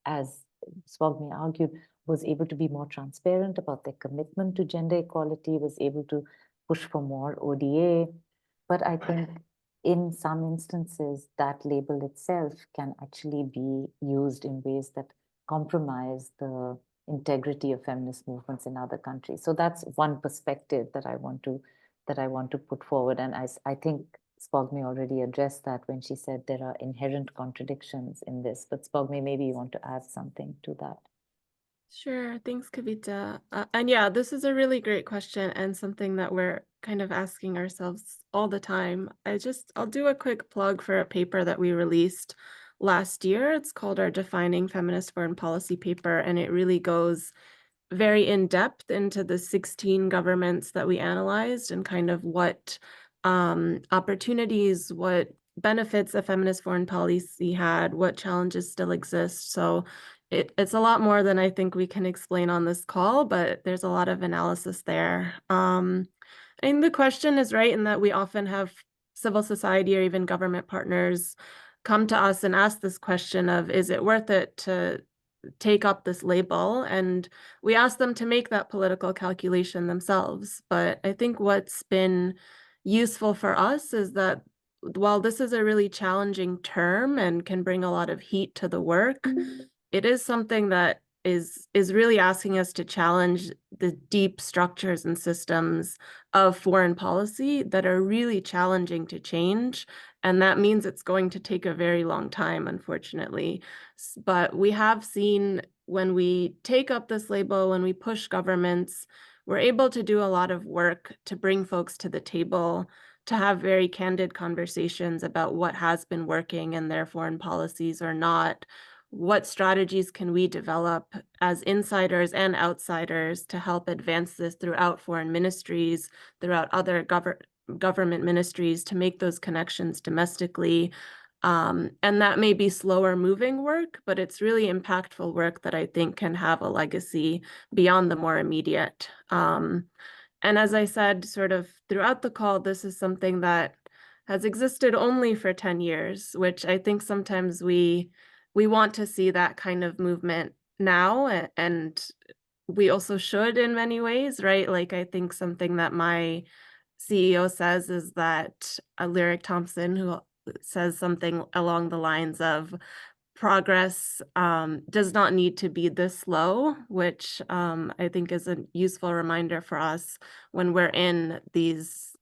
as Spogmay argued, was able to be more transparent about their commitment to gender equality, was able to push for more ODA. But I think in some instances, that label itself can actually be used in ways that compromise the integrity of feminist movements in other countries. So that's one perspective that I want to put forward. And I think Spogmay already addressed that when she said there are inherent contradictions in this. But Spogmay, maybe you want to add something to that. Sure, thanks, Kavita. And yeah, this is a really great question and something that we're kind of asking ourselves all the time. I'll do a quick plug for a paper that we released last year. It's called our Defining Feminist Foreign Policy paper, and it really goes very in depth into the 16 governments that we analyzed and kind of what opportunities, what benefits a feminist foreign policy had, what challenges still exist. So it's a lot more than I think we can explain on this call, but there's a lot of analysis there. I think the question is right in that we often have civil society or even government partners come to us and ask this question of, is it worth it to take up this label? And we ask them to make that political calculation themselves. But I think what's been useful for us is that while this is a really challenging term and can bring a lot of heat to the work, it is something that is really asking us to challenge the deep structures and systems of foreign policy that are really challenging to change. And that means it's going to take a very long time, unfortunately. But we have seen when we take up this label, when we push governments, we're able to do a lot of work to bring folks to the table, to have very candid conversations about what has been working in their foreign policies or not, what strategies can we develop as insiders and outsiders to help advance this throughout foreign ministries, throughout other government ministries, to make those connections domestically. And that may be slower moving work, but it's really impactful work that I think can have a legacy beyond the more immediate. And as I said, sort of throughout the call, this is something that has existed only for 10 years, which I think sometimes we want to see that kind of movement now, and we also should in many ways, right? Like, I think something that my CEO says is that Lyric Thompson, who says something along the lines of progress does not need to be this slow, which I think is a useful reminder for us when we're in these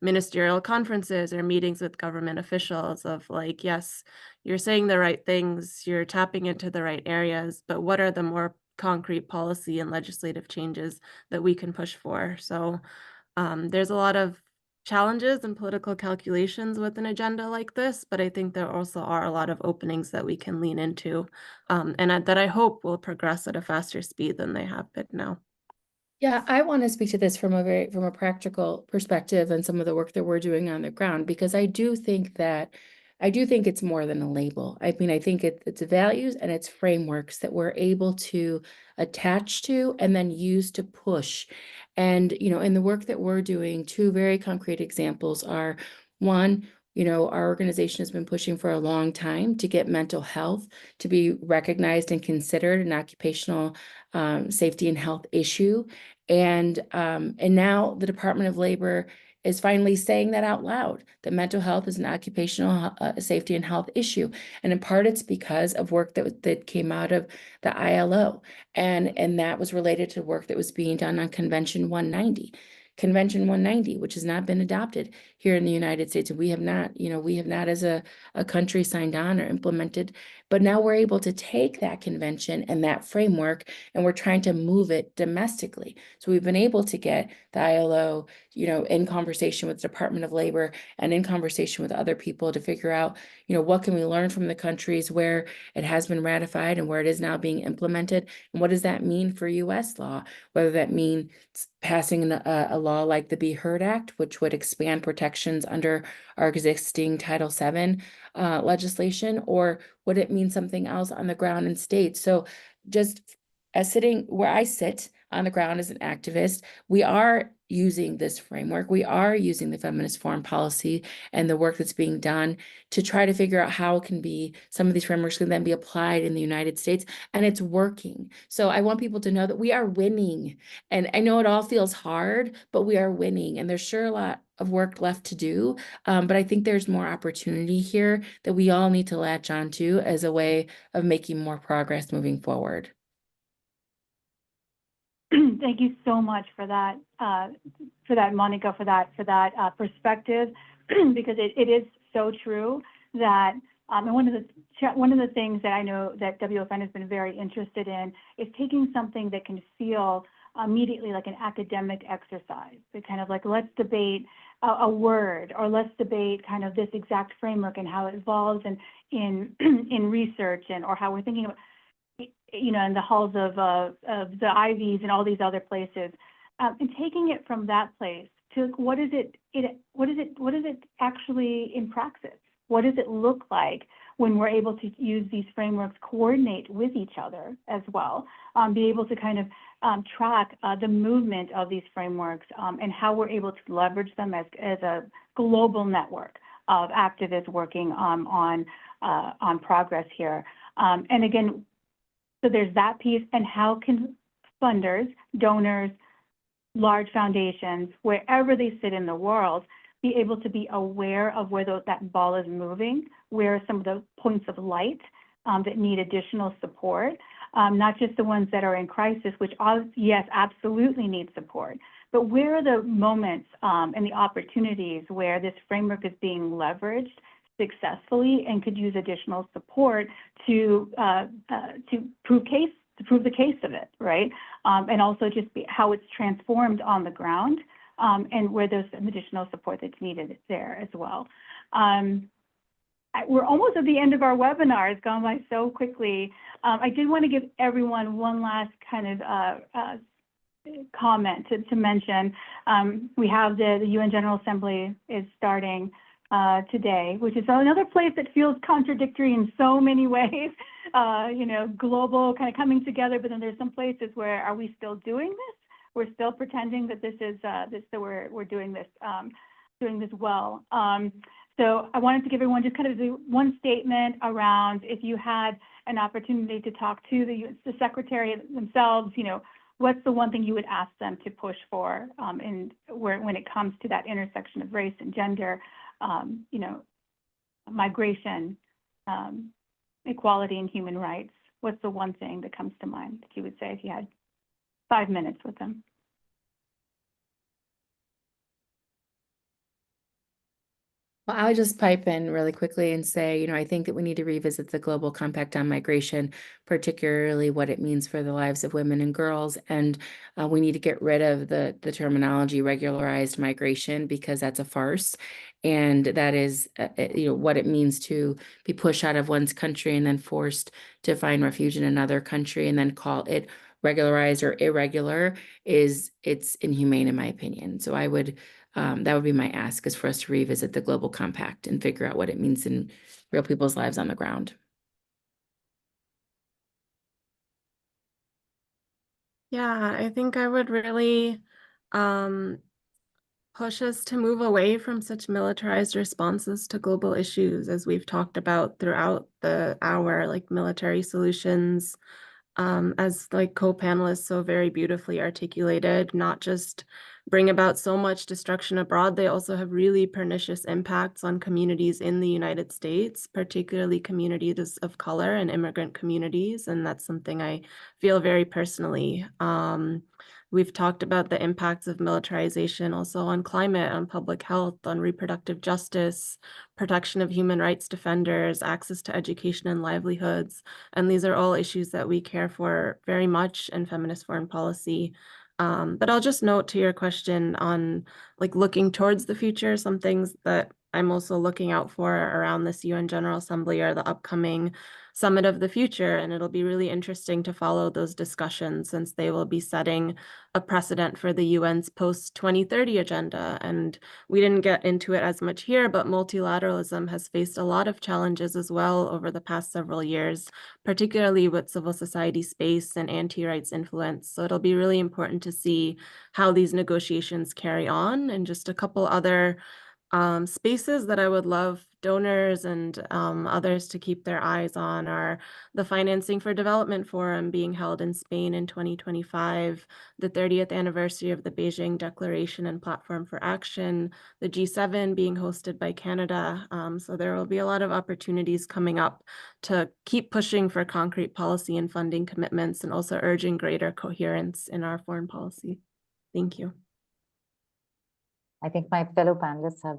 ministerial conferences or meetings with government officials of like, yes, you're saying the right things, you're tapping into the right areas, but what are the more concrete policy and legislative changes that we can push for? So there's a lot of challenges and political calculations with an agenda like this, but I think there also are a lot of openings that we can lean into, and that I hope will progress at a faster speed than they have been now. Yeah, I want to speak to this from a practical perspective and some of the work that we're doing on the ground, because I do think it's more than a label. I mean, I think it's values and it's frameworks that we're able to attach to and then use to push. And, in the work that we're doing, two very concrete examples are, one, our organization has been pushing for a long time to get mental health to be recognized and considered an occupational safety and health issue. And now the Department of Labor is finally saying that out loud, that mental health is an occupational safety and health issue. And in part, it's because of work that came out of the ILO. And that was related to work that was being done on Convention 190. Convention 190, which has not been adopted here in the United States. We have not as a country signed on or implemented, but now we're able to take that convention and that framework, and we're trying to move it domestically. So we've been able to get the ILO, in conversation with the Department of Labor and in conversation with other people to figure out, what can we learn from the countries where it has been ratified and where it is now being implemented, and what does that mean for U.S. law, whether that means passing a law like the Be Heard Act, which would expand protections under our existing Title VII legislation, or would it mean something else on the ground in states? So just as sitting where I sit on the ground as an activist, we are using this framework. We are using the Feminist Foreign Policy and the work that's being done to try to figure out how it can be, some of these frameworks can then be applied in the United States, and it's working. So I want people to know that we are winning. And I know it all feels hard, but we are winning, and there's sure a lot of work left to do. But I think there's more opportunity here that we all need to latch onto as a way of making more progress moving forward. Thank you so much for that, Mónica, for that perspective, because it is so true that and one of the things that I know that WFN has been very interested in is taking something that can feel immediately like an academic exercise. So kind of like, let's debate a word, or let's debate kind of this exact framework and how it evolves in research, or how we're thinking about, in the halls of the Ivies and all these other places, and taking it from that place to what is it actually in praxis? What does it look like when we're able to use these frameworks, coordinate with each other as well, be able to kind of track the movement of these frameworks, and how we're able to leverage them as a global network of activists working on progress here. And again, so there's that piece, and how can funders, donors, large foundations, wherever they sit in the world, be able to be aware of where that ball is moving, where are some of the points of light that need additional support, not just the ones that are in crisis, which yes, absolutely need support, but where are the moments and the opportunities where this framework is being leveraged successfully and could use additional support to prove the case of it, right? And also just how it's transformed on the ground, and where there's some additional support that's needed there as well. we're almost at the end of our webinar. It's gone by so quickly. I did want to give everyone one last kind of comment to mention. We have the UN General Assembly is starting today, which is another place that feels contradictory in so many ways. You know, global kind of coming together, but then there's some places where, are we still doing this? We're still pretending that this is that we're doing this well. So I wanted to give everyone just kind of do one statement around, if you had an opportunity to talk to the secretary themselves, you know, what's the one thing you would ask them to push for when it comes to that intersection of race and gender, you know, migration, equality and human rights? What's the one thing that comes to mind that you would say if you had 5 minutes with them? Well, I'll just pipe in really quickly and say, you know, I think that we need to revisit the Global Compact on Migration, particularly what it means for the lives of women and girls. And we need to get rid of the terminology regularized migration, because that's a farce. And that is, you know, what it means to be pushed out of one's country and then forced to find refuge in another country and then call it regularized or irregular it's inhumane, in my opinion. So I would, that would be my ask, is for us to revisit the Global Compact and figure out what it means in real people's lives on the ground. Yeah, I think I would really push us to move away from such militarized responses to global issues, as we've talked about throughout the hour, like military solutions, as like co-panelists so very beautifully articulated, not just bring about so much destruction abroad, they also have really pernicious impacts on communities in the United States, particularly communities of color and immigrant communities. And that's something I feel very personally. We've talked about the impacts of militarization also on climate, on public health, on reproductive justice, protection of human rights defenders, access to education and livelihoods. And these are all issues that we care for very much in feminist foreign policy. But I'll just note to your question on like looking towards the future, some things that I'm also looking out for around this UN General Assembly are the upcoming Summit of the Future. And it'll be really interesting to follow those discussions, since they will be setting a precedent for the UN's post-2030 agenda. And we didn't get into it as much here, but multilateralism has faced a lot of challenges as well over the past several years, particularly with civil society space and anti-rights influence. So it'll be really important to see how these negotiations carry on. And just a couple other spaces that I would love donors and others to keep their eyes on are the Financing for Development Forum being held in Spain in 2025, the 30th anniversary of the Beijing Declaration and Platform for Action, the G7 being hosted by Canada. So there will be a lot of opportunities coming up to keep pushing for concrete policy and funding commitments, and also urging greater coherence in our foreign policy. Thank you. I think my fellow panelists have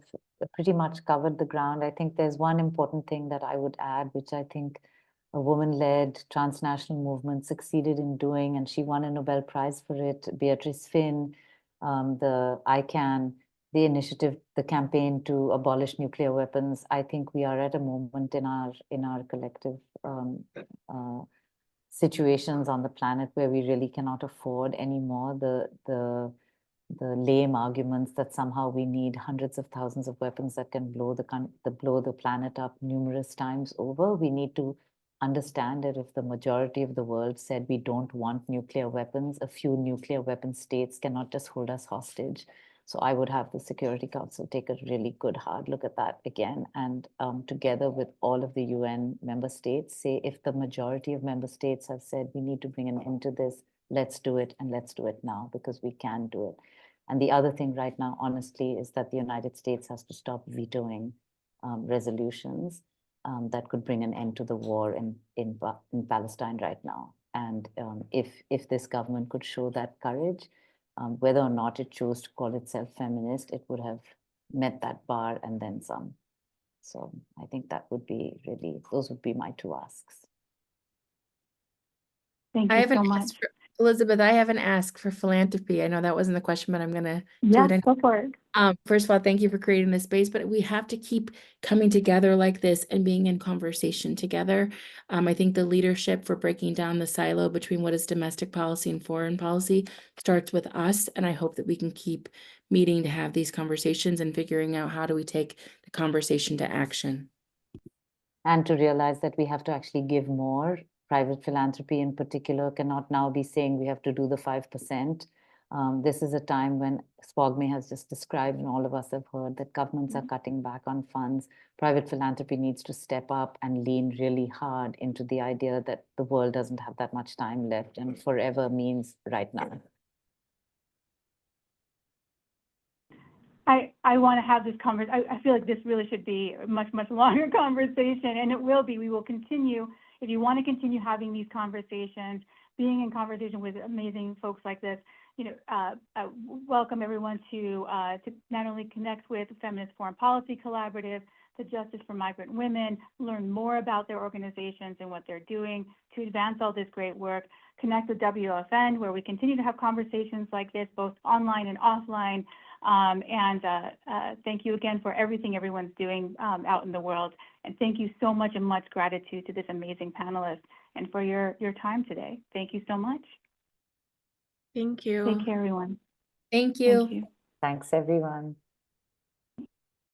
pretty much covered the ground. I think there's one important thing that I would add, which I think a woman-led transnational movement succeeded in doing, and she won a Nobel Prize for it. Beatrice Finn, the ICANN, the initiative, the campaign to abolish nuclear weapons. I think we are at a moment in our collective situations on the planet where we really cannot afford anymore the lame arguments that somehow we need hundreds of thousands of weapons that can blow the planet up numerous times over. We need to understand that if the majority of the world said we don't want nuclear weapons, a few nuclear weapon states cannot just hold us hostage. So I would have the Security Council take a really good hard look at that again, and together with all of the UN member states, say if the majority of member states have said we need to bring an end to this, let's do it, and let's do it now, because we can do it. And the other thing right now, honestly, is that the United States has to stop vetoing resolutions that could bring an end to the war in Palestine right now. And if this government could show that courage, whether or not it chose to call itself feminist, it would have met that bar and then some. So I think that would be really, those would be my two asks. Thank you so much. Elizabeth, I haven't asked for philanthropy. I know that wasn't the question, but I'm going to do Yes, it. go for it. First of all, thank you for creating this space, but we have to keep coming together like this and being in conversation together. I think the leadership for breaking down the silo between what is domestic policy and foreign policy starts with us, and I hope that we can keep meeting to have these conversations and figuring out how do we take the conversation to action. And to realize that we have to actually give more. Private philanthropy in particular cannot now be saying we have to do the 5%. This is a time when Spogmay has just described, and all of us have heard, that governments are cutting back on funds. Private philanthropy needs to step up and lean really hard into the idea that the world doesn't have that much time left, and forever means right now. I want to have this conversation. I feel like this really should be a much, much longer conversation, and it will be. We will continue. If you want to continue having these conversations, being in conversation with amazing folks like this, welcome everyone to not only connect with the Feminist Foreign Policy Collaborative, the Justice for Migrant Women, learn more about their organizations and what they're doing to advance all this great work, connect with WFN, where we continue to have conversations like this, both online and offline. Thank you again for everything everyone's doing out in the world. And thank you so much, and much gratitude to this amazing panelist and for your time today. Thank you so much. Thank you. Take care, everyone. Thank you. Thank you. Thanks, everyone.